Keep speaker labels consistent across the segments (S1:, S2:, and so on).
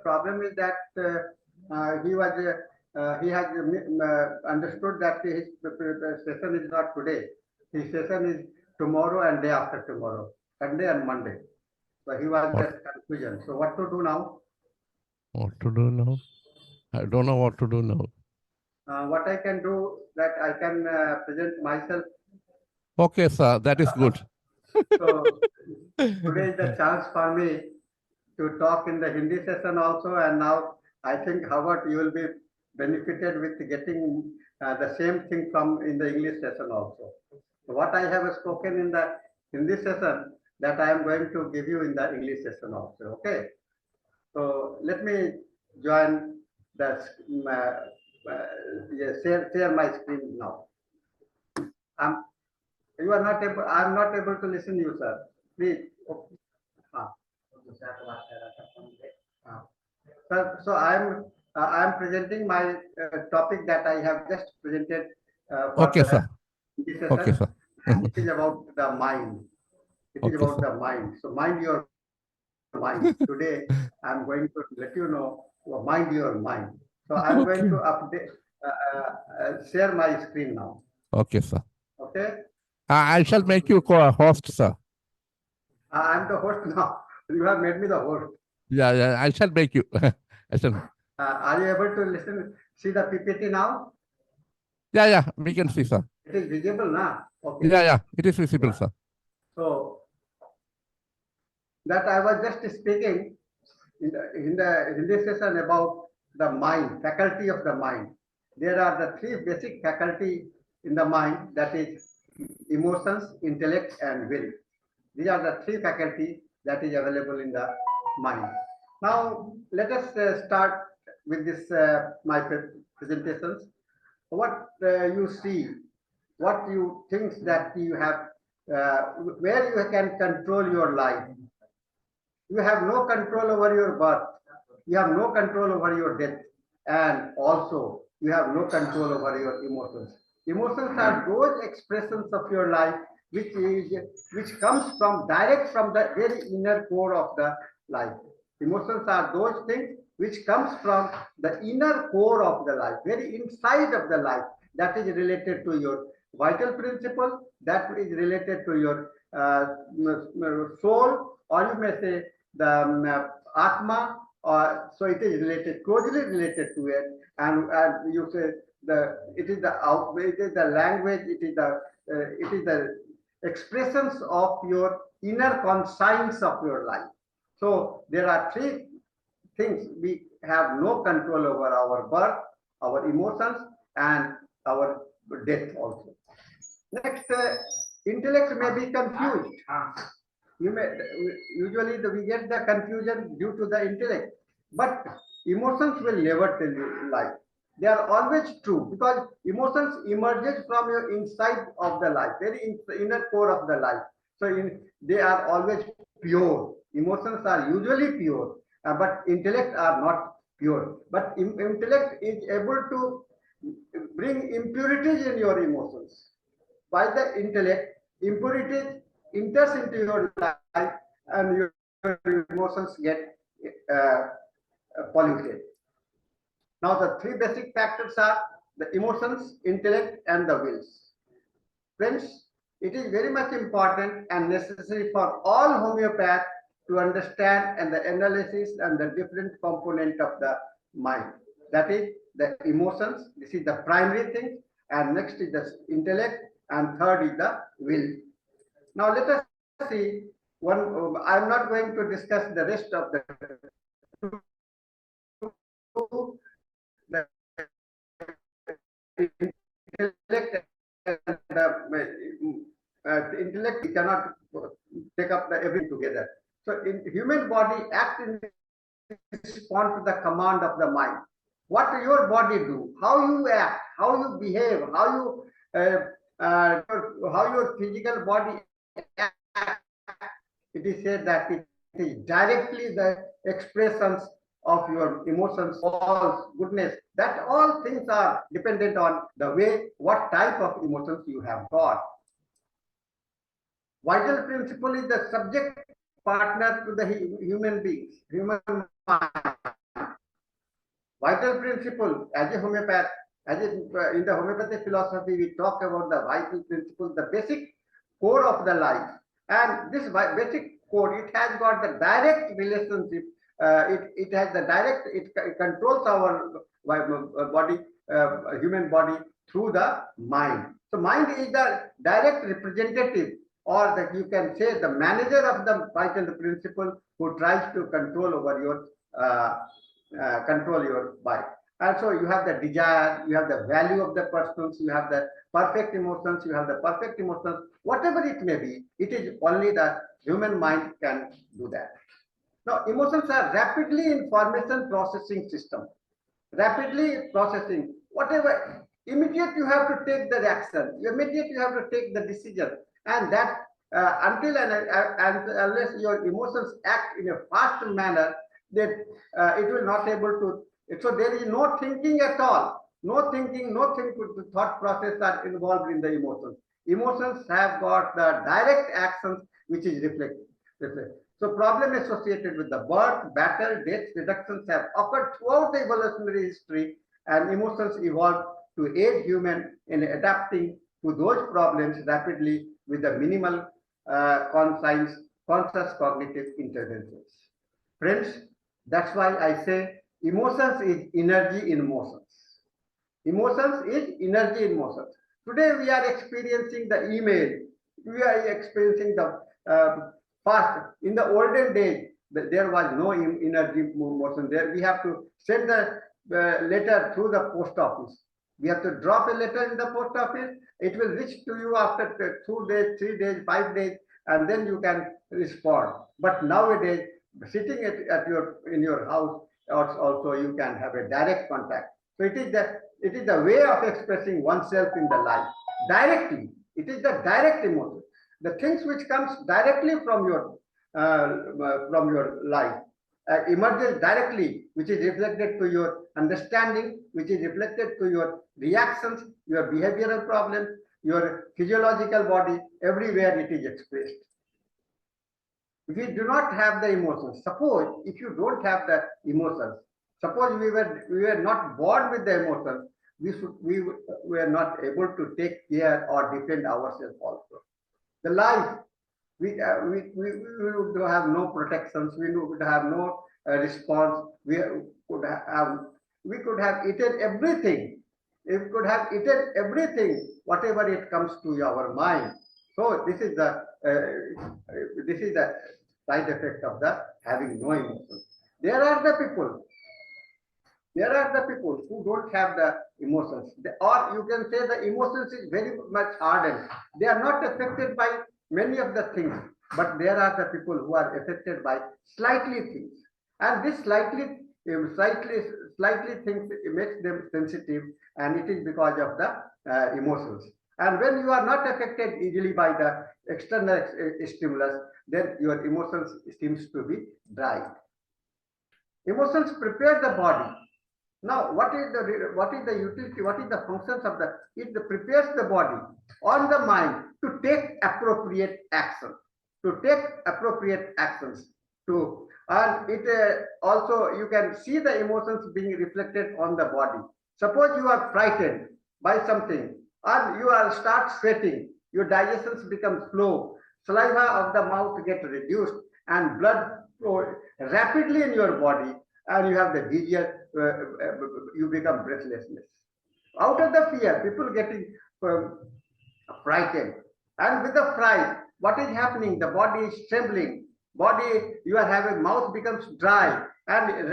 S1: problem is that he has understood that his session is not today. His session is tomorrow and day after tomorrow, Sunday and Monday. So he was
S2: What?
S1: just confusion. So what to do now?
S2: What to do now? I don't know what to do now.
S1: What I can do that I can present myself.
S2: Okay, sir, that is good.
S1: So today is the chance for me to talk in the Hindi session also, and now I think Howard, you will be benefited with getting the same thing from in the English session also. So what I have spoken in the Hindi session, that I am going to give you in the English session also. Okay. So let me join the share my screen now. You are not able. I am not able to listen to you, sir. Please. Okay. So I am presenting my topic that I have just presented for
S2: Okay, sir.
S1: this session.
S2: Okay, sir.
S1: It is about the mind. It is
S2: Okay,
S1: about
S2: sir.
S1: the mind. So mind your mind. Today I am going to let you know, mind your mind. So I am going
S2: Okay.
S1: to update, share my screen now.
S2: Okay, sir.
S1: Okay.
S2: I shall make you co-host, sir.
S1: I am the host now. You have made me the host.
S2: Yeah, I shall make you. I shall.
S1: Are you able to listen? See the PPT now?
S2: Yeah, we can see, sir.
S1: It is visible now. Okay.
S2: Yeah, it is visible,
S1: Yeah.
S2: sir.
S1: So that I was just speaking in this session about the mind, faculty of the mind. There are the three basic faculty in the mind, that is emotions, intellect, and will. These are the three faculty that is available in the mind. Now let us start with this my presentations. What you see, what you think that you have, where you can control your life. You have no control over your birth. You have no control over your death. And also, you have no control over your emotions. Emotions are those expressions of your life which comes from direct from the very inner core of the life. Emotions are those things which comes from the inner core of the life, very inside of the life, that is related to your vital principle, that is related to your soul, or you may say the Atma, or so it is related, closely related to it, and you say it is the language, it is the expressions of your inner conscience of your life. So there are three things we have no control over: our birth, our emotions, and our death also. Next, intellect may be confused. You may usually we get the confusion due to the intellect, but emotions will never tell you lie. They are always true because emotions emerges from your inside of the life, very inner core of the life. So they are always pure. Emotions are usually pure, but intellect are not pure. But intellect is able to bring impurities in your emotions. By the intellect, impurities enters into your life and your emotions get polluted. Now the three basic factors are the emotions, intellect, and the wills. Friends, it is very much important and necessary for all homeopaths to understand and the analysis and the different component of the mind. That is the emotions. This is the primary thing, and next is the intellect, and third is the will. Now let us see one. I am not going to discuss the rest of the intellect and the intellect. We cannot take up the everything together. So in human body act in response to the command of the mind. What your body do, how you act, how you behave, how your physical body act. It is said that it is directly the expressions of your emotions, all goodness. That all things are dependent on the way, what type of emotions you have got. Vital principle is the subject partner to the human beings, human mind. vital principle as a homeopath, in the homeopathic philosophy, we talk about the vital principle, the basic core of the life. And this basic core, it has got the direct relationship. It has the direct, it controls our body, human body through the mind. So mind is the direct representative, or that you can say the manager of the vital principle, who tries to control over your control your body. And so you have the desire, you have the value of the persons, you have the perfect emotions, whatever it may be, it is only the human mind can do that. Now, emotions are rapidly information processing system, rapidly processing, whatever, immediate you have to take the action, immediate you have to take the decision, and that until and unless your emotions act in a fast manner, that it will not able to. So there is no thinking at all, no thinking, the thought process are involved in the emotions. Emotions have got the direct actions which is reflected. So problem associated with the birth, battle, death, reductions have occurred throughout the evolutionary history, and emotions evolved to aid human in adapting to those problems rapidly with the minimal conscious cognitive interventions. Friends, that's why I say emotions is energy in motions. Emotions is energy in motions. Today we are experiencing the email. We are experiencing the fast. In the olden days, there was no energy motion there. We have to send the letter through the post office. We have to drop a letter in the post office. It will reach to you after 2 days, 3 days, 5 days, and then you can respond. But nowadays, sitting in your house, also you can have a direct contact. So it is the way of expressing oneself in the life directly. It is the direct emotion, the things which comes directly from your life, emerges directly, which is reflected to your understanding, which is reflected to your reactions, your behavioral problems, your physiological body. Everywhere it is expressed. If you do not have the emotions, suppose if you don't have the emotions, suppose we were not born with the emotions, we were not able to take care or defend ourselves also. The life, we would have no protections, we would have no response, we could have eaten everything. We could have eaten everything, whatever it comes to our mind. So this is the side effect of the having no emotions. There are the people who don't have the emotions, or you can say the emotions is very much hardened. They are not affected by many of the things, but there are the people who are affected by slightly things, and this slightly things makes them sensitive, and it is because of the emotions. And when you are not affected easily by the external stimulus, then your emotions seems to be dry. Emotions prepare the body. Now, what is the utility? What is the functions of the? It prepares the body on the mind to take appropriate action, to take appropriate actions. And it also, you can see the emotions being reflected on the body. Suppose you are frightened by something, and you are start sweating. Your digestions become slow. Saliva of the mouth get reduced, and blood flow rapidly in your body, and you have the disease. You become breathlessness. Out of the fear, people getting frightened, and with the fright, what is happening? The body is trembling. Body, you are having mouth becomes dry, and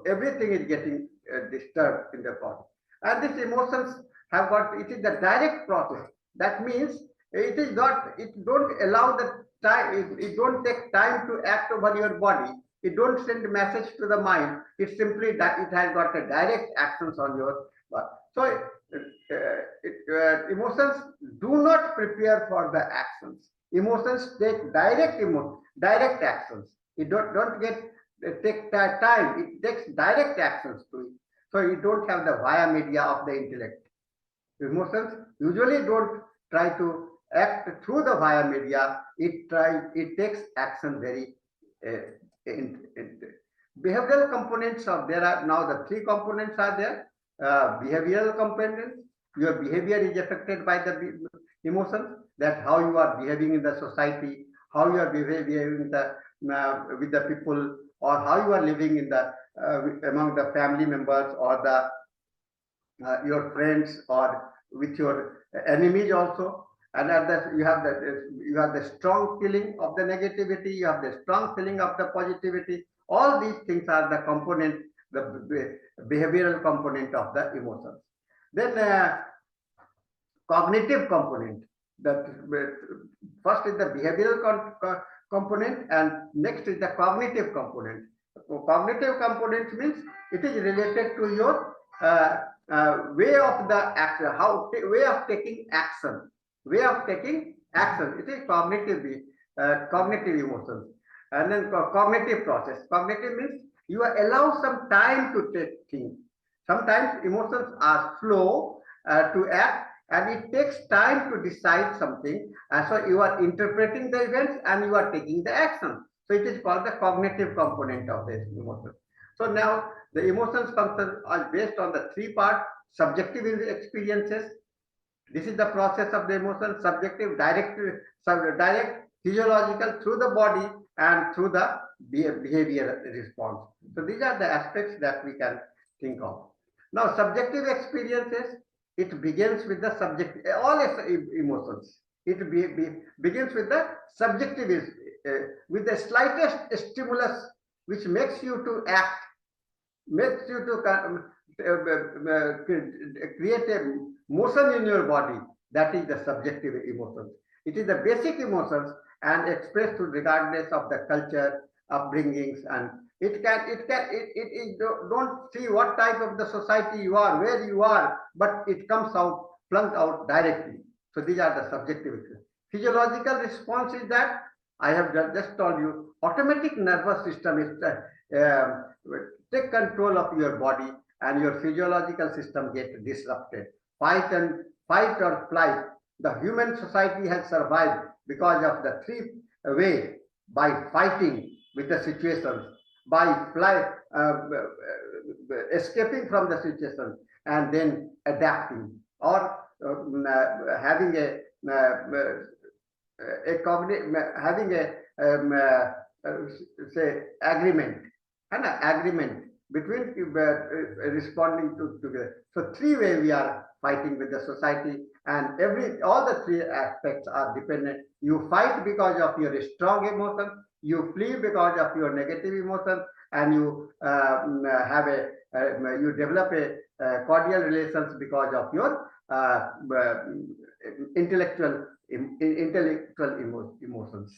S1: everything is getting disturbed in the body. And these emotions have got. It is the direct process. That means it is not. It don't allow the time. It don't take time to act over your body. It don't send a message to the mind. It simply that it has got a direct actions on your body. So emotions do not prepare for the actions. Emotions take direct actions. It don't get take time. It takes direct actions to it. So you don't have the via media of the intellect. Emotions usually don't try to act through the via media. It takes action very Behavioral components of there are now the three components are there. Behavioral components, your behavior is affected by the emotions, that how you are behaving in the society, how you are behaving in the, with the people, or how you are living in the among the family members or the your friends or with your enemies also. And at that you have the strong feeling of the negativity, you have the strong feeling of the positivity. All these things are the component, the behavioral component of the emotions. Then cognitive component. That first is the behavioral component, and next is the cognitive component. Cognitive component means it is related to your way of the action, way of taking action, way of taking action. It is cognitive emotions, and then cognitive process. Cognitive means you allow some time to take things. Sometimes emotions are slow to act, and it takes time to decide something, and so you are interpreting the events and you are taking the action. So it is called the cognitive component of this emotion. So now the emotions function are based on the three parts: subjective experiences. This is the process of the emotion: subjective, direct, physiological through the body and through the behavior response. So these are the aspects that we can think of. Now, subjective experiences, it begins with the subject, all emotions. It begins with the subjective, with the slightest stimulus which makes you to act, makes you to create a motion in your body. That is the subjective emotions. It is the basic emotions and expressed regardless of the culture, upbringings, and don't see what type of the society you are, where you are, but it comes out, plunked out directly. So these are the subjective. Physiological response is that I have just told you, automatic nervous system is take control of your body, and your physiological system gets disrupted. Fight or flight. The human society has survived because of the three way: by fighting with the situations, by escaping from the situation, and then adapting, or having having a say agreement, and an agreement between responding to together. So three way we are fighting with the society, and all the three aspects are dependent. You fight because of your strong emotion, you flee because of your negative emotion, and you you develop a cordial relations because of your intellectual emotions.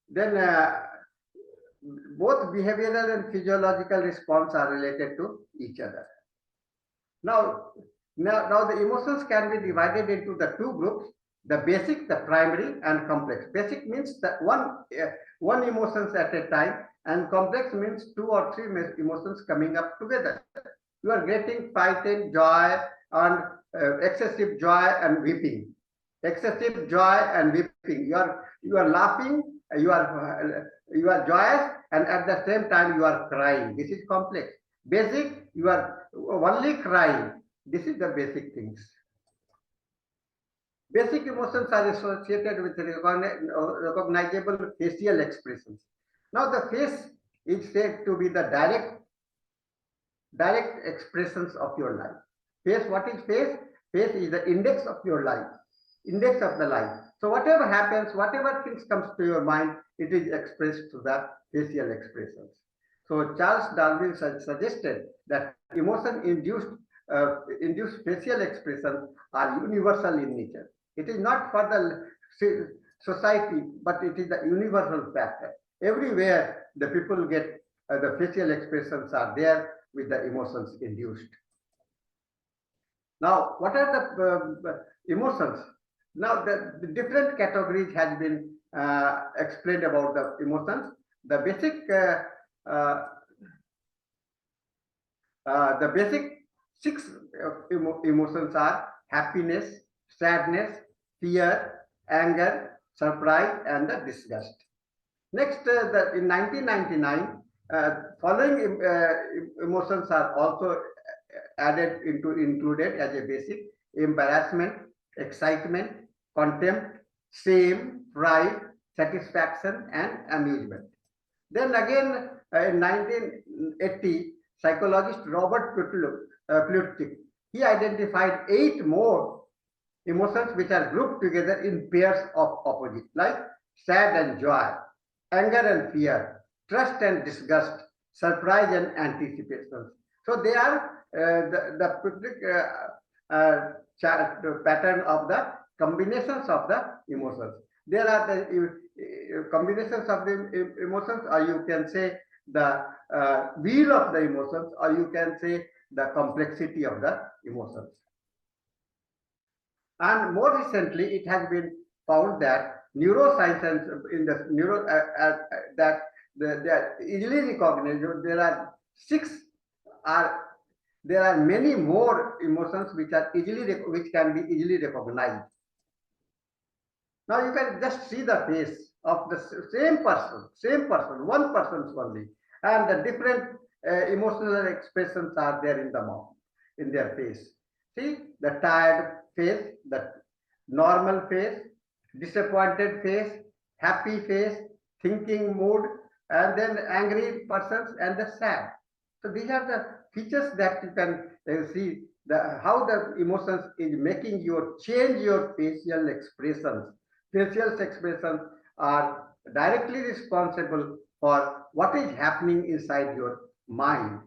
S1: Then both behavioral and physiological response are related to each other. Now the emotions can be divided into the two groups: the basic, the primary, and complex. Basic means that one emotions at a time, and complex means two or three emotions coming up together. You are getting frightened, joy, and excessive joy and weeping. Excessive joy and weeping. You are laughing, you are joyous, and at the same time you are crying. This is complex. Basic, you are only crying. This is the basic things. Basic emotions are associated with recognizable facial expressions. Now the face is said to be the direct expressions of your life. Face, what is face? Face is the index of your life, index of the life. So whatever happens, whatever things comes to your mind, it is expressed through the facial expressions. So Charles Darwin suggested that induced facial expressions are universal in nature. It is not for the society, but it is the universal factor. Everywhere the people get the facial expressions are there with the emotions induced. Now, what are the emotions? Now, the different categories has been explained about the emotions. The basic six emotions are happiness, sadness, fear, anger, surprise, and the disgust. Next, in 1999, following emotions are also included as a basic: embarrassment, excitement, contempt, shame, pride, satisfaction, and amusement. Then again, in 1980, psychologist Robert Plutchik, he identified 8 more emotions which are grouped together in pairs of opposite, like sad and joy, anger and fear, trust and disgust, surprise and anticipation. So they are the pattern of the combinations of the emotions. There are the combinations of the emotions, or you can say the wheel of the emotions, or you can say the complexity of the emotions. And more recently, it has been found that neuroscience and in the neuro that they are easily recognized. There are are there are many more emotions which are which can be easily recognized. Now you can just see the face of the same person, one person's only, and the different emotional expressions are there in the mouth, in their face. See the tired face, the normal face, disappointed face, happy face, thinking mood, and then angry persons and the sad. So these are the features that you can see how the emotions is making you change your facial expressions. Facial expressions are directly responsible for what is happening inside your mind,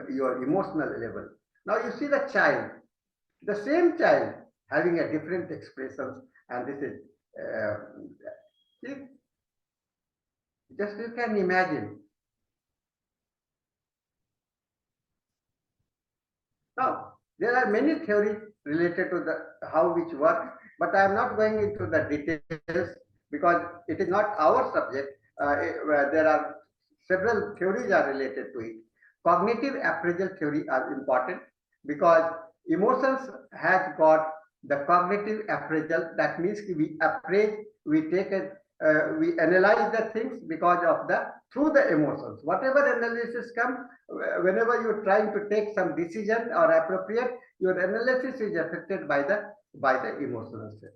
S1: your emotional level. Now you see the child, the same child having a different expressions, and this is see, just you can imagine. Now there are many theories related to the how which work, but I am not going into the details because it is not our subject. There are several theories are related to it. Cognitive appraisal theory are important because emotions has got the cognitive appraisal. That means we appraise, we take it, we analyze the things because of the through the emotions. Whatever analysis come, whenever you're trying to take some decision or appropriate, your analysis is affected by the emotional state.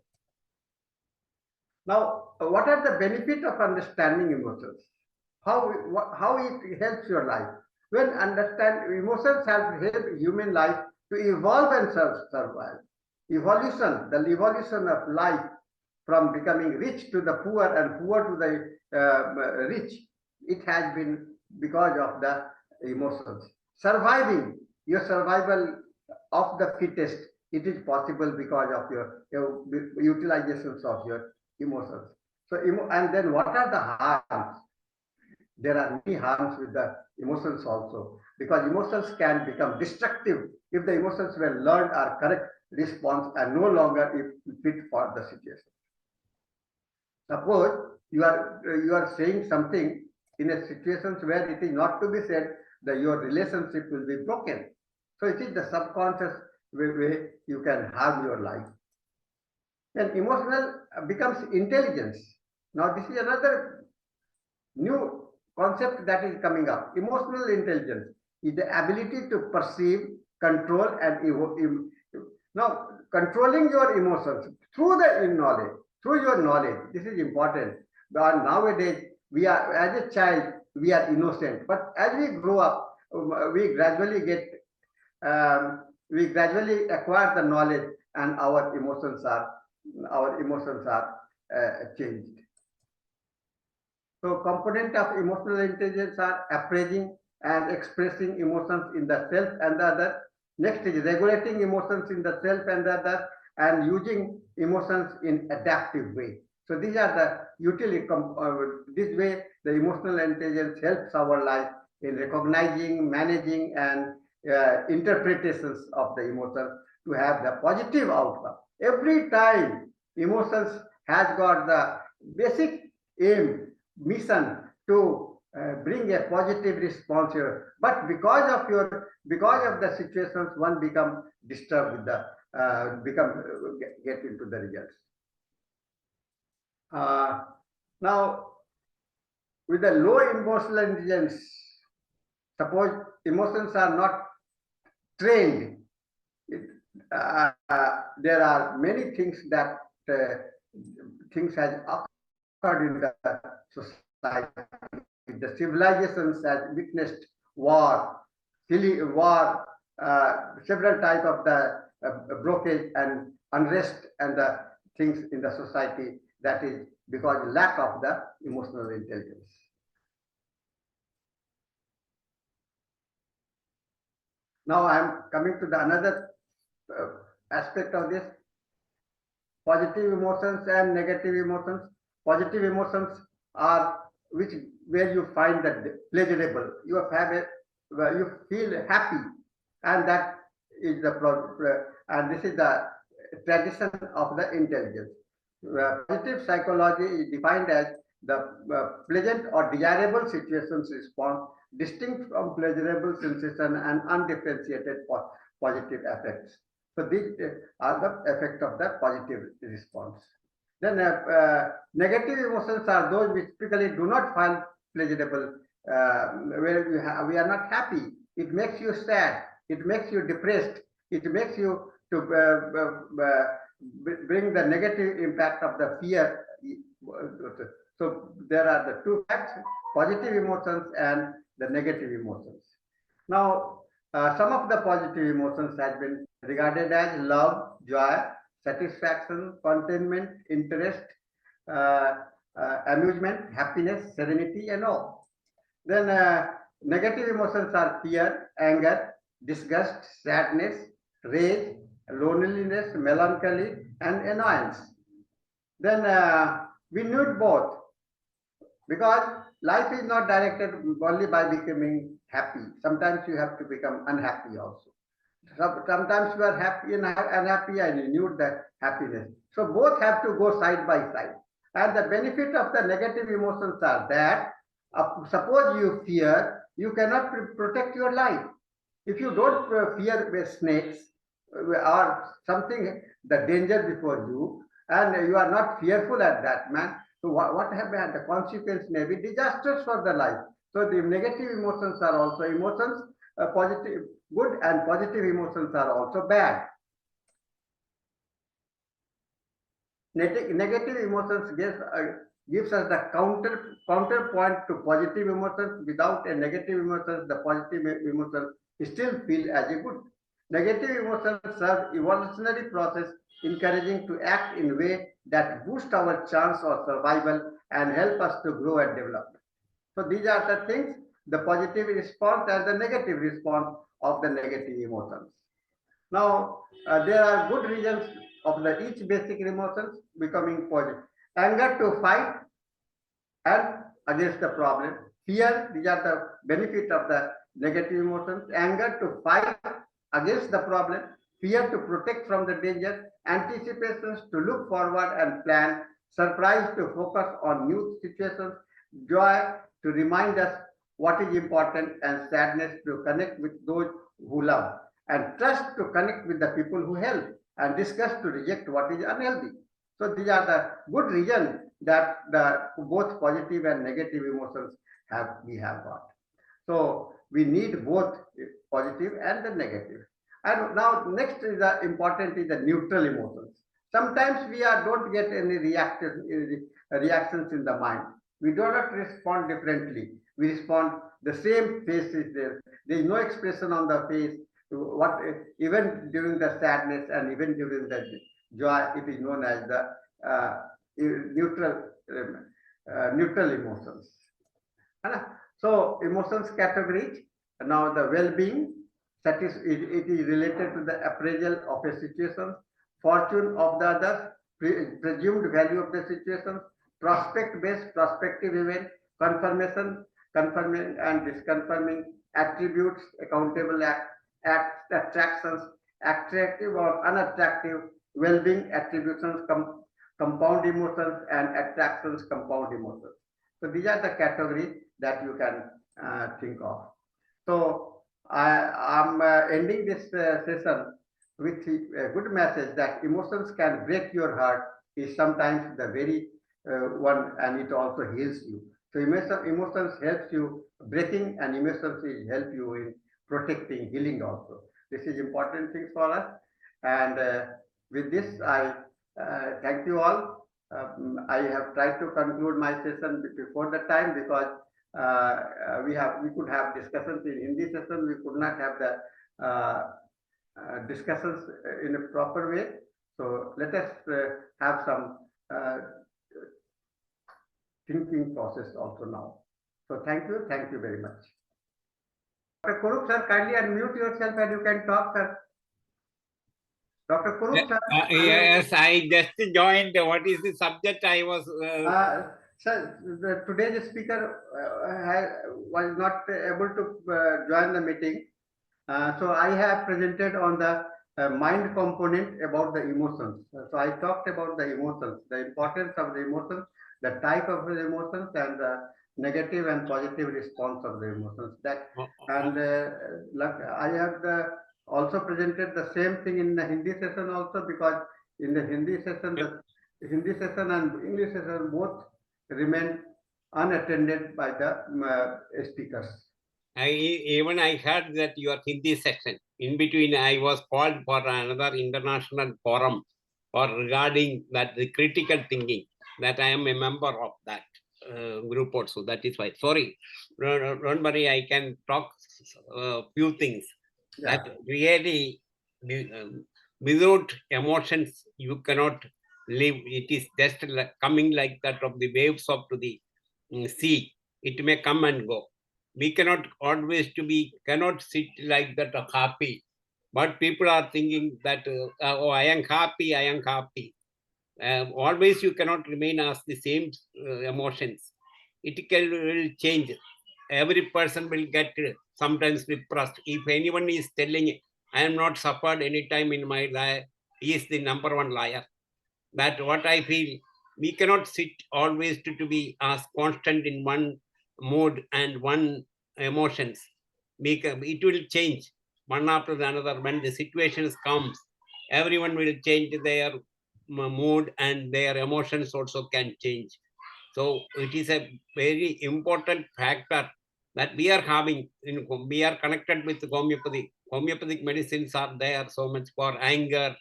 S1: Now, what are the benefit of understanding emotions? How it helps your life? When understand emotions help human life to evolve and survive. Evolution, the evolution of life from becoming rich to the poor and poor to the rich, it has been because of the emotions. Surviving, your survival of the fittest, it is possible because of your utilizations of your emotions. So, and then what are the harms? There are many harms with the emotions also, because emotions can become destructive if the emotions were learned or correct response and no longer fit for the situation. Suppose you are saying something in a situation where it is not to be said, that your relationship will be broken. So it is the subconscious way you can harm your life. Then emotional becomes intelligence. Now this is another new concept that is coming up. Emotional intelligence is the ability to perceive, control, and now controlling your emotions through the knowledge, through your knowledge. This is important. But nowadays, we are as a child, we are innocent. But as we grow up, we gradually we gradually acquire the knowledge, and our emotions are changed. So component of emotional intelligence are appraising and expressing emotions in the self and the other. Next is regulating emotions in the self and the other, and using emotions in adaptive way. So these are the utility. This way, the emotional intelligence helps our life in recognizing, managing, and interpretations of the emotions to have the positive outcome. Every time emotions has got the basic aim, mission to bring a positive response here, but because of the situations, one become disturbed with the get into the results. Now with a low emotional intelligence, suppose emotions are not trained, there are many things that things has occurred in the society. The civilizations has witnessed war, several types of the blockage and unrest and the things in the society. That is because lack of the emotional intelligence. Now I am coming to the another aspect of this: positive emotions and negative emotions. Positive emotions are which where you find that pleasurable. You have you feel happy, and that is the and this is the tradition of the intelligence. Positive psychology is defined as the pleasant or desirable situations response, distinct from pleasurable sensation and undifferentiated positive effects. So these are the effect of the positive response. Then negative emotions are those which typically do not find pleasurable, where we are not happy. It makes you sad. It makes you depressed. It makes you to bring the negative impact of the fear. So there are the two facts: positive emotions and the negative emotions. Now, some of the positive emotions has been regarded as love, joy, satisfaction, contentment, interest, amusement, happiness, serenity, and all. Then negative emotions are fear, anger, disgust, sadness, rage, loneliness, melancholy, and annoyance. Then we need both, because life is not directed only by becoming happy. Sometimes you have to become unhappy also. Sometimes you are happy and unhappy and you need the happiness. So both have to go side by side. And the benefit of the negative emotions are that suppose you fear, you cannot protect your life. If you don't fear snakes or something, the danger before you, and you are not fearful at that man, so what happened? The consequence may be disastrous for the life. So the negative emotions are also emotions, positive, good and positive emotions are also bad. Negative emotions gives us the counterpoint to positive emotions. Without a negative emotions, the positive emotions still feel as a good. Negative emotions serve evolutionary process, encouraging to act in a way that boost our chance of survival and help us to grow and develop. So these are the things: the positive response and the negative response of the negative emotions. Now, there are good reasons of each basic emotions becoming positive. Anger to fight and against the problem. Fear, these are the benefit of the negative emotions. Anger to fight against the problem. Fear to protect from the danger. Anticipations to look forward and plan. Surprise to focus on new situations. Joy to remind us what is important, and sadness to connect with those who love, and trust to connect with the people who help, and disgust to reject what is unhealthy. So these are the good reasons that the both positive and negative emotions we have got. So we need both positive and the negative. And now next is the important is the neutral emotions. Sometimes we don't get any reactions in the mind. We do not respond differently. We respond the same face is there. There is no expression on the face. What even during the sadness and even during the joy, it is known as the neutral emotions. So emotions categories. Now the well-being, it is related to the appraisal of a situation, fortune of the others, presumed value of the situation, prospect-based, prospective event, confirmation, confirming and disconfirming, attributes, accountable acts, attractions, attractive or unattractive, well-being, attributions, compound emotions, and attractions, compound emotions. So these are the categories that you can think of. So I am ending this session with a good message that emotions can break your heart is sometimes the very one, and it also heals you. So emotions helps you breathing, and emotions will help you in protecting, healing also. This is important things for us. And with this, I thank you all. I have tried to conclude my session before the time, because we could have discussions in this session. We could not have the discussions in a proper way. So let us have some thinking process also now. So thank you very much. Dr. Kurup sir, kindly unmute yourself and you can talk, sir. Dr. Kurup sir.
S3: Yes, I just joined. What is the subject I was?
S1: Sir, today's speaker was not able to join the meeting. So I have presented on the mind component about the emotions. So I talked about the emotions, the importance of the emotions, the type of the emotions, and the negative and positive response of the emotions. I have also presented the same thing in the Hindi session also, because in the Hindi session, the Hindi session and English session both remain unattended by the speakers.
S3: I heard that your Hindi section. In between, I was called for another international forum for regarding that the critical thinking. That I am a member of that group also. That is why. Sorry, don't worry. I can talk a few things.
S1: Yeah.
S3: That really, without emotions, you cannot live. It is just like coming like that of the waves of to the sea. It may come and go. We cannot always cannot sit like that happy. But people are thinking that, oh, I am happy, I am happy. Always you cannot remain as the same emotions. It will change. Every person will get sometimes depressed. If anyone is telling, I am not suffered any time in my life, he is the number one liar. That what I feel, we cannot sit always to be as constant in one mood and one emotions. It will change one after the another. When the situations comes, everyone will change their mood, and their emotions also can change. So it is a very important factor that we are having. We are connected with homeopathy. Homeopathic medicines are there so much for anger,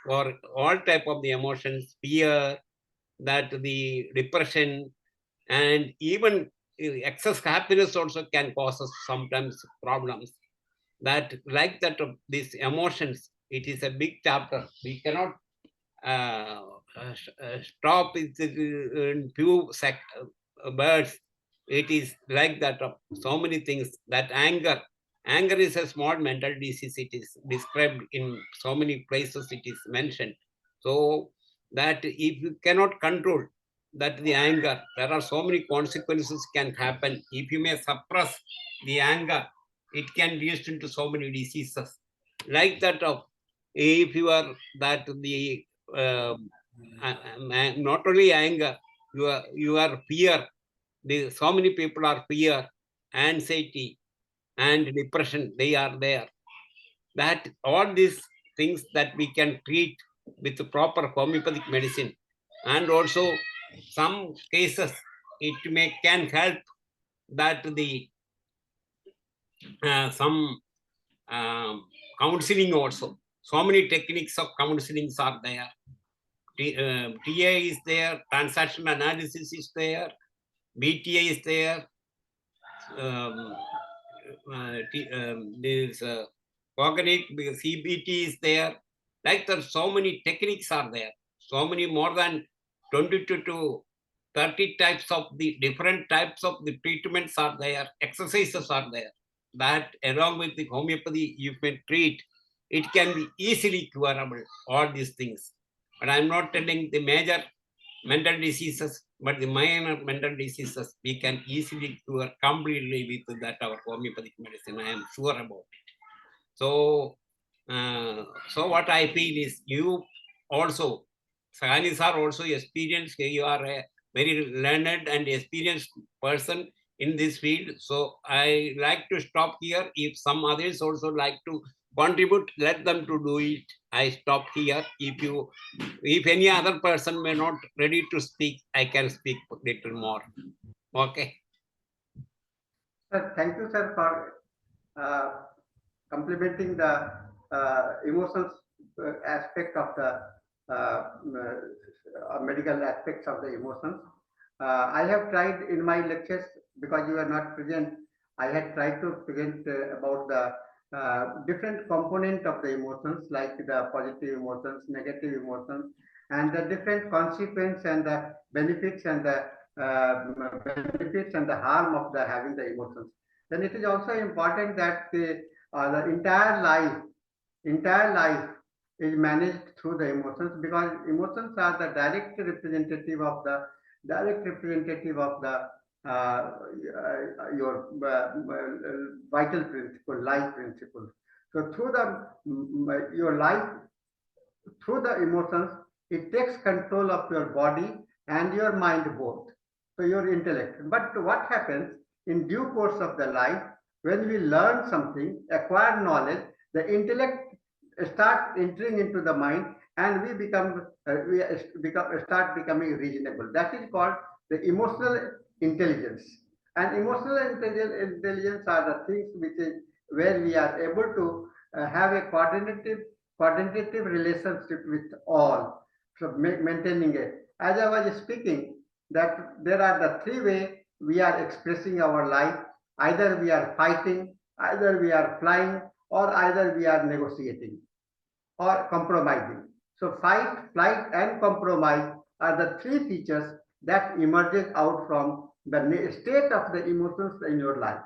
S3: for all type of the emotions, fear, that the depression, and even excess happiness also can cause us sometimes problems. That like that of these emotions, it is a big chapter. We cannot stop it in few words. It is like that of so many things. That anger is a small mental disease. It is described in so many places. It is mentioned. So that if you cannot control that the anger, there are so many consequences can happen. If you may suppress the anger, it can lead into so many diseases. Like that of, if you are that the not only anger, your fear. So many people are fear, anxiety, and depression. They are there. That all these things that we can treat with the proper homeopathic medicine, and also some cases it can help that the some counseling also. So many techniques of counselings are there. TA is there, transaction analysis is there, BTA is there, this cognitive CBT is there. Like that, so many techniques are there. So many, more than 22 to 30 types of the different types of the treatments are there, exercises are there. That along with the homeopathy you can treat, it can be easily curable, all these things. But I'm not telling the major mental diseases, but the minor mental diseases we can easily cure completely with that our homeopathic medicine. I am sure about it. So, so what I feel is you also, Sahanis are also experienced. You are a very learned and experienced person in this field. So I like to stop here. If some others also like to contribute, let them to do it. I stop here. If any other person may not ready to speak, I can speak a little more. Okay.
S1: Sir, thank you, sir, for complementing the emotions aspect of the medical aspects of the emotions. I have tried in my lectures, because you were not present, I had tried to present about the different component of the emotions, like the positive emotions, negative emotions, and the different consequence and the benefits and the benefits and the harm of the having the emotions. Then it is also important that the entire life is managed through the emotions, because emotions are the direct representative of the your vital principle, life principle. So through the your life, through the emotions, it takes control of your body and your mind both. So your intellect. But what happens in due course of the life, when we learn something, acquire knowledge, the intellect start entering into the mind, and we start becoming reasonable. That is called the emotional intelligence. And emotional intelligence are the things which is where we are able to have a coordinative relationship with all. So maintaining it. As I was speaking, that there are the three ways we are expressing our life. Either we are fighting, either we are flying, or either we are negotiating or compromising. So fight, flight, and compromise are the three features that emerges out from the state of the emotions in your life.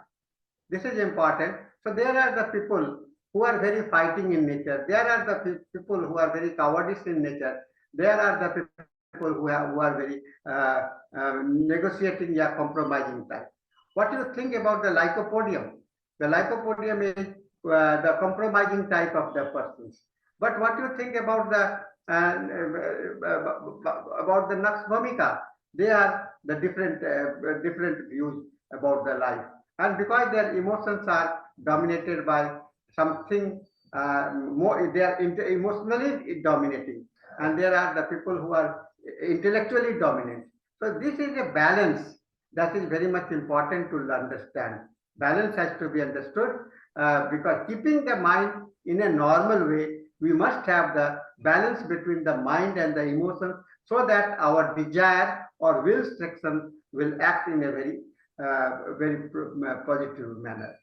S1: This is important. So there are the people who are very fighting in nature. There are the people who are very cowardice in nature. There are the people who are very negotiating, yeah, compromising type. What do you think about the lycopodium? The lycopodium is the compromising type of the persons. But what do you think about the Nux vomica? They are the different views about the life, and because their emotions are dominated by something more, they are emotionally dominating, and there are the people who are intellectually dominant. So this is a balance that is very much important to understand. Balance has to be understood, because keeping the mind in a normal way, we must have the balance between the mind and the emotions, so that our desire or will section will act in a very positive manner.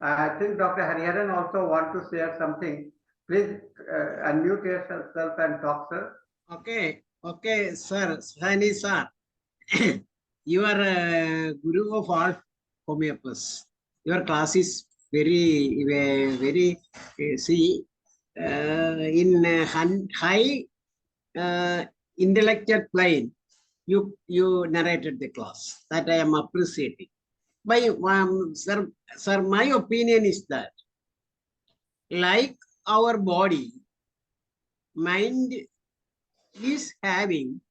S1: I think Dr. Hariharan also want to share something. Please unmute yourself and talk, sir.
S4: Okay, sir. Sahani sir, you are a guru of all homeopaths. Your class is very see in high intellectual plane. You narrated the class that I am appreciating. Sir, my opinion is that, like our body, mind is having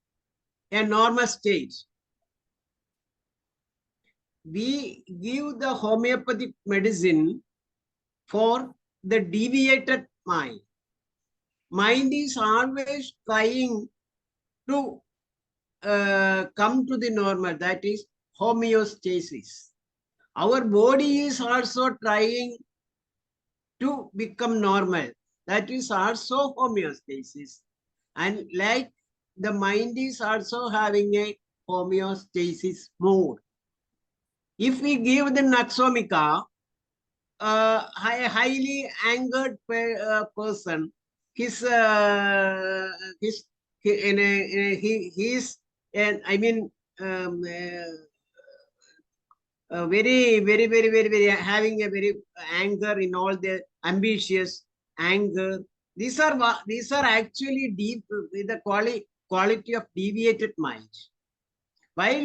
S4: a normal state. We give the homeopathic medicine for the deviated mind. Mind is always trying to come to the normal, that is homeostasis. Our body is also trying to become normal, that is also homeostasis. And like the mind is also having a homeostasis mode. If we give the Naxomica, a highly angered person, he's I mean, very having a very anger in all the ambitious anger. These are actually deep the quality of deviated mind. While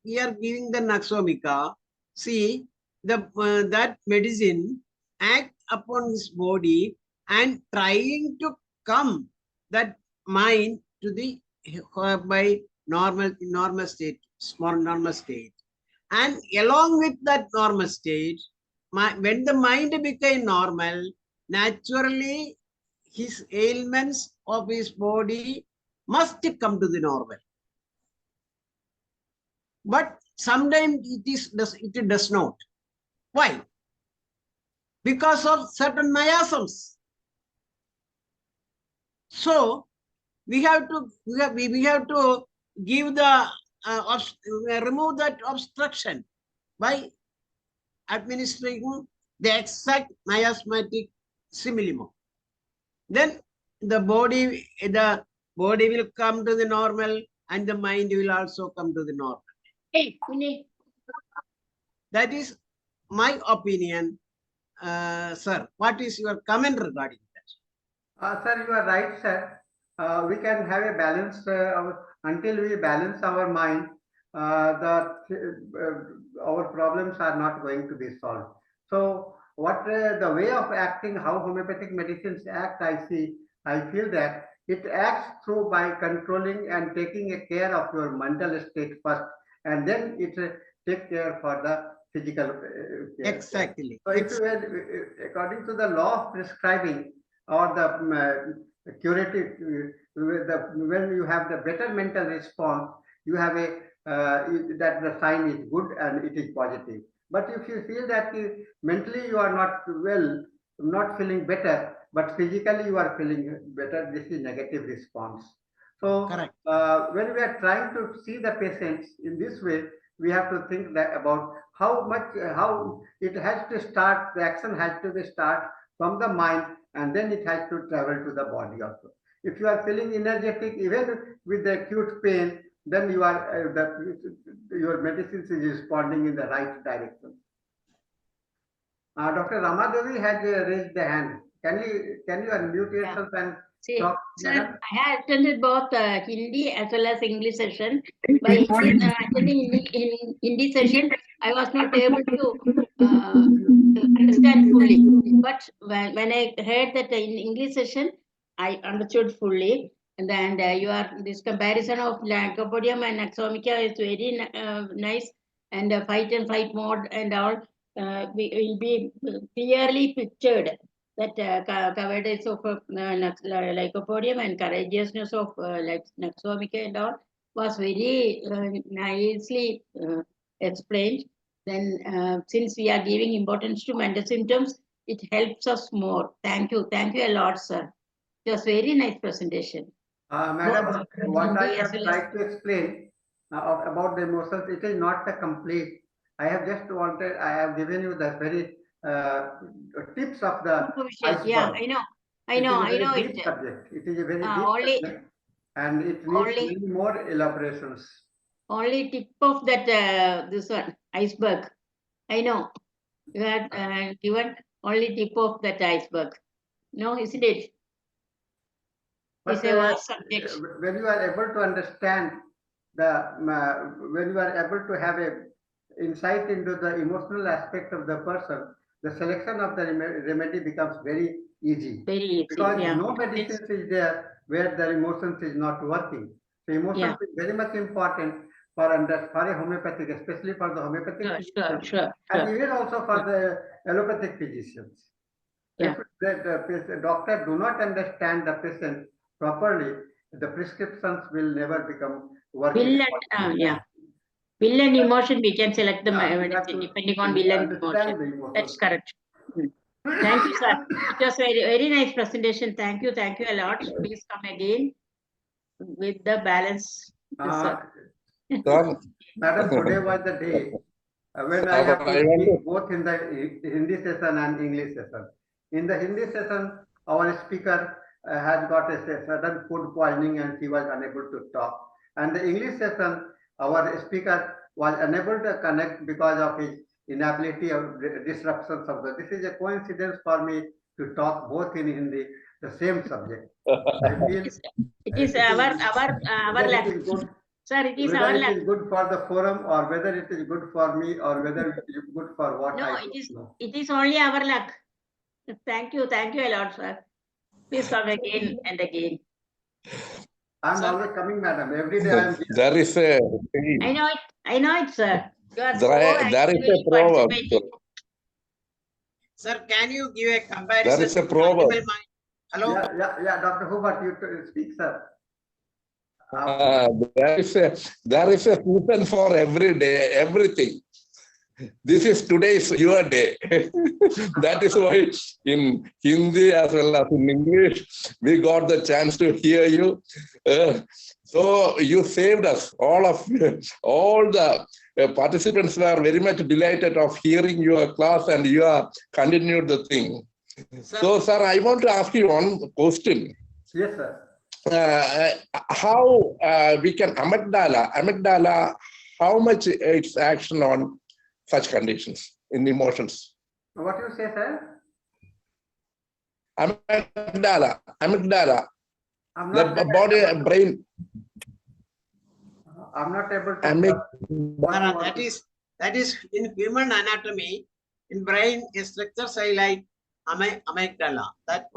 S4: we are giving the Naxomica, see that medicine act upon his body and trying to come that mind to the by normal state, small normal state. And along with that normal state, when the mind became normal, naturally his ailments of his body must come to the normal. But Sometimes it does not. Why? Because of certain miasms. So we have to give the remove that obstruction by administering the exact miasmatic simillimum. Then the body will come to the normal, and the mind will also come to the normal.
S5: Hey,
S4: That is my opinion, sir. What is your comment regarding that?
S1: Sir, you are right, sir. We can have a balance until we balance our mind. Our problems are not going to be solved. So, what the way of acting, how homeopathic medicines act, I feel that it acts through by controlling and taking a care of your mental state first, and then it take care for the physical care.
S4: Exactly.
S1: So, if you according to the law of prescribing or the curative, when you have the better mental response, you have that the sign is good and it is positive. But if you feel that mentally you are not well, not feeling better, but physically you are feeling better, this is negative response. So
S4: Correct.
S1: when we are trying to see the patients in this way, we have to think that about how it has to start, the action has to be start from the mind, and then it has to travel to the body also. If you are feeling energetic, even with the acute pain, then you are your medicine is responding in the right direction. Dr. Ramadevi has raised the hand. Can you unmute yourself and
S5: see,
S1: talk?
S5: sir,
S1: Madam?
S5: I have attended both Hindi as well as English session. By attending in Hindi session, I was not able to understand fully. But when I heard that in English session, I understood fully. And then this comparison of Lycopodium and Naxomica is very nice, and fight and flight mode and all will be clearly pictured. That cowardice of Lycopodium and courageousness of Naxomica and all was very nicely explained. Then since we are giving importance to mental symptoms, it helps us more. Thank you a lot, sir. It was very nice presentation.
S1: Madam, what I
S5: Hindi as
S1: have
S5: well as-
S1: tried to explain about the emotions, it is not a complete. I have given you the very tips of the
S5: Supervision. Yeah,
S1: iceberg.
S5: I know
S1: It is a very deep
S5: it.
S1: subject. It is a very deep
S5: Only
S1: subject, and it needs
S5: only
S1: many more elaborations.
S5: only tip of that this one iceberg. I know you had given only tip of that iceberg. No, isn't it? It's
S1: But
S5: a vast subject.
S1: when you are able to understand when you are able to have a insight into the emotional aspect of the person, the selection of the remedy becomes very easy.
S5: Very easy.
S1: Because
S5: Yeah.
S1: no medicine is there where the emotions is not working. So emotions is very much important for a homeopathic, especially for the homeopathic physicians,
S5: Sure.
S1: and even also for the allopathic physicians.
S5: Yeah.
S1: If the doctor do not understand the patient properly, the prescriptions will never become working.
S5: Will and emotion, we can select the
S1: Yeah, we have
S5: medicine
S1: to
S5: depending on will and
S1: understand
S5: emotion.
S1: the emotions.
S5: That's correct. Thank you, sir. It was very nice presentation. Thank you a lot. Please come again with the balance.
S1: Madam, today was the day when I have to speak both in the Hindi session and English session. In the Hindi session, our speaker has got a sudden food poisoning and he was unable to talk. And the English session, our speaker was unable to connect because of his inability of disruptions of the. This is a coincidence for me to talk both in Hindi, the same subject. I feel
S5: it is our luck.
S1: It is good.
S5: Sir, it is
S1: Whether
S5: our
S1: it
S5: luck.
S1: is good for the forum or whether it is good for me or whether it is good for what
S5: No,
S1: I
S5: it
S1: know.
S5: is only our luck. Thank you a lot, sir. Please come again and again.
S1: I'm always coming, madam. Every day I am here.
S6: There is a
S5: I know it, sir. You are so
S6: there is a proverb.
S4: Sir, can you give a comparison?
S6: There is a proverb.
S4: Hello?
S1: Yeah, Dr. Hubert, you speak, sir.
S6: There is a season for every day, everything. This is today's your day. That is why in Hindi as well as in English, we got the chance to hear you. So you saved us, all the participants were very much delighted of hearing your class, and you have continued the thing. So, sir, I want to ask you one question.
S1: Yes, sir.
S6: How we can amygdala, how much its action on such conditions in emotions?
S1: What you say, sir?
S6: Amygdala,
S1: I'm
S6: the
S1: not
S6: body, brain.
S1: I'm not able to.
S4: That is in human anatomy. In brain, a structure say like amygdala. That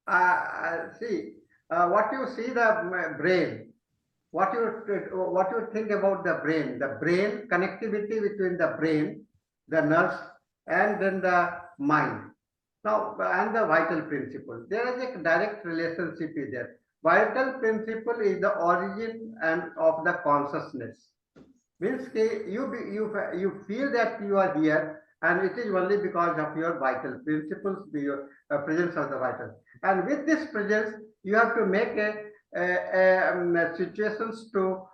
S1: Okay. See, what you see the brain, what you think about the brain connectivity between the brain, the nerves, and then the mind. Now, and the vital principle. There is a direct relationship is there. Vital principle is the origin and of the consciousness. Means you feel that you are here, and it is only because of your vital principles, your presence of the vital. And with this presence, you have to make situations to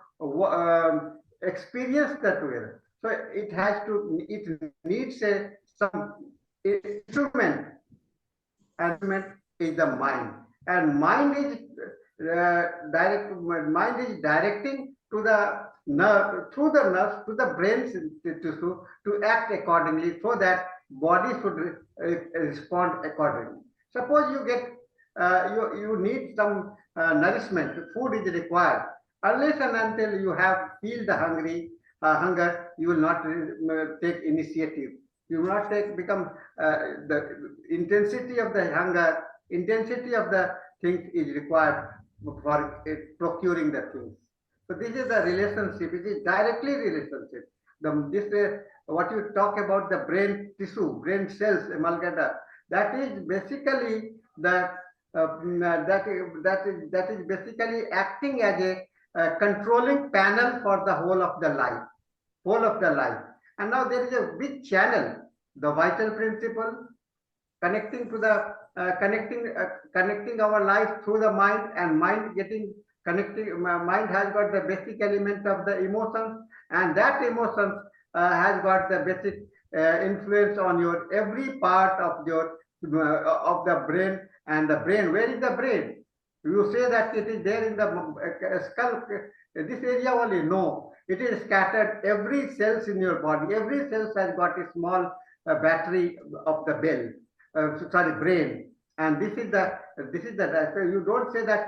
S1: experience that together. So it needs some instrument. Instrument is the mind, and mind is directing to the nerve, through the nerves to the brain tissue to act accordingly, so that body should respond accordingly. Suppose you get you need some nourishment, food is required. Unless and until you feel the hunger, you will not take initiative. You will not become the intensity of the hunger, intensity of the things is required for procuring the things. So this is the relationship. It is directly relationship. What you talk about the brain tissue, brain cells, amalgata. That is basically that is basically acting as a controlling panel for the whole of the life. And now there is a big channel, the vital principle, connecting to the connecting our life through the mind, and mind getting connecting. Mind has got the basic element of the emotions, and that emotions has got the basic influence on your every part of your of the brain. And the brain, where is the brain? You say that it is there in the skull, this area only. No, it is scattered every cells in your body. Every cell has got a small battery of the brain. And this is the you don't say that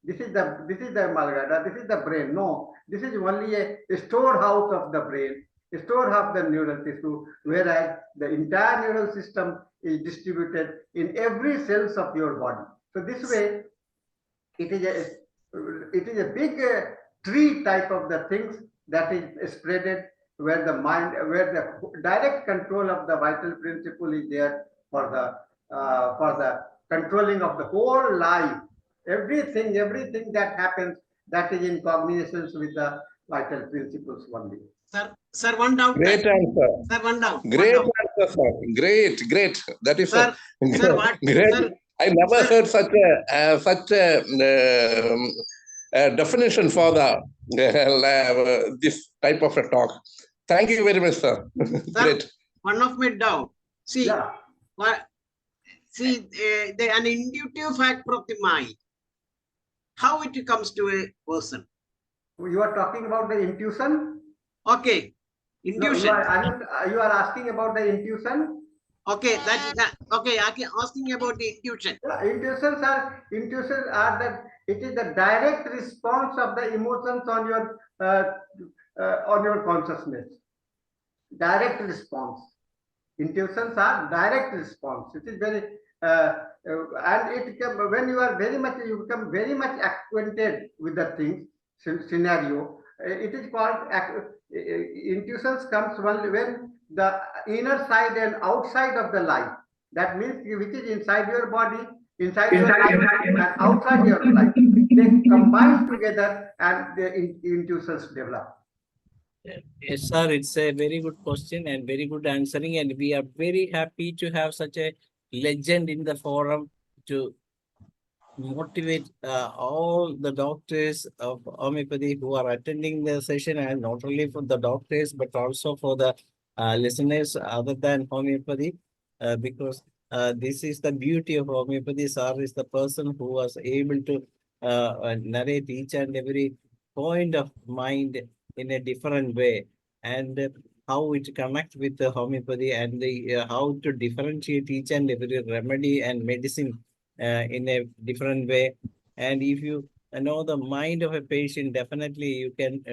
S1: this is the amalgata, this is the brain. No, this is only a storehouse of the brain, a storehouse of the neural tissue, whereas the entire neural system is distributed in every cells of your body. So this way, it is a big tree type of the things that is spreaded, where the direct control of the vital principle is there for the controlling of the whole life. Everything that happens, that is in cognizance with the vital principles only.
S4: Sir, one doubt.
S6: Great answer.
S4: Sir, one doubt.
S6: Great answer, sir. Great. That is
S4: sir. Sir, what?
S6: Great.
S4: Sir,
S6: I never heard such a definition for this type of a talk. Thank you very much, sir. Great.
S4: One of my doubt. See,
S1: Yeah.
S4: An intuitive factor of the mind, how it comes to a person.
S1: You are talking about the intuition?
S4: Okay, intuition.
S1: No, you are asking about the intuition?
S4: Okay, okay. Asking about the intuition.
S1: Intuitions are that it is the direct response of the emotions on your consciousness. Direct response. Intuitions are direct response. It is very and when you become very much acquainted with the things scenario. It is called intuitions comes when the inner side and outside of the life. That means which is inside your body, inside your life, and outside your life. they combine together and the intuitions develop.
S7: Yes, sir, it's a very good question and very good answering, and we are very happy to have such a legend in the forum to motivate all the doctors of homeopathy who are attending the session, and not only for the doctors but also for the listeners other than homeopathy, because this is the beauty of homeopathy. Sir is the person who was able to narrate each and every point of mind in a different way, and how it connects with the homeopathy, and how to differentiate each and every remedy and medicine in a different way. And if you know the mind of a patient, definitely you can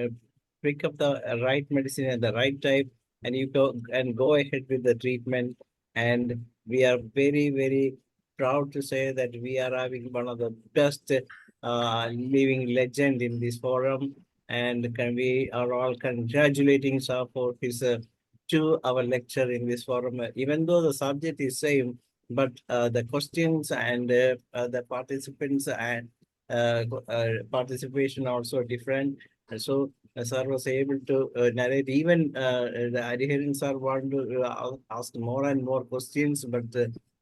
S7: pick up the right medicine at the right time, and you go ahead with the treatment. And we are very proud to say that we are having one of the best living legend in this forum, and we are all congratulating sir for his 2-hour lecture in this forum. Even though the subject is same, but the questions and the participants and participation also different. And so sir was able to narrate. Even the adherents are want to ask more and more questions, but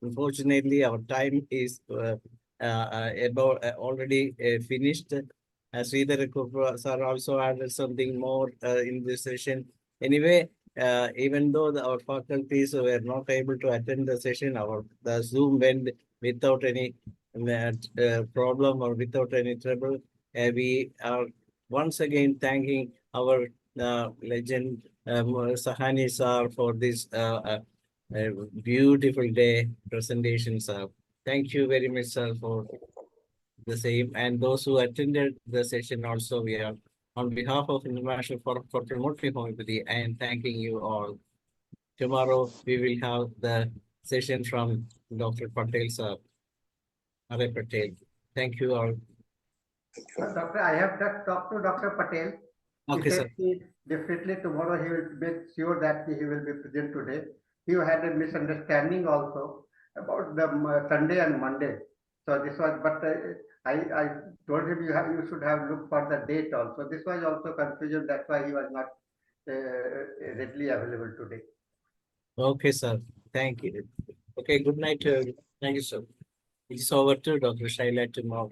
S7: unfortunately our time is about already finished. Sridhar sir also added something more in this session. Anyway, even though our faculties were not able to attend the session, the Zoom went without any problem or without any trouble. We are once again thanking our legend Sahani sir for this beautiful day presentation, sir. Thank you very much, sir, for the same. And those who attended the session also, we are on behalf of International Forum for Promoting Homeopathy, I am thanking you all. Tomorrow we will have the session from Dr. Patel sir. Hare Patel. Thank you all.
S1: Doctor, I have just talked to Dr. Patel.
S7: Okay,
S1: He
S7: sir.
S1: said definitely tomorrow he will make sure that he will be present today. He had a misunderstanding also about the Sunday and Monday. So this was, but I told him you should have looked for the date also. This was also confusion. That's why he was not readily available today.
S7: Okay, sir. Thank you. Okay, good night. Thank you, sir. It's over to Dr. Shaila tomorrow.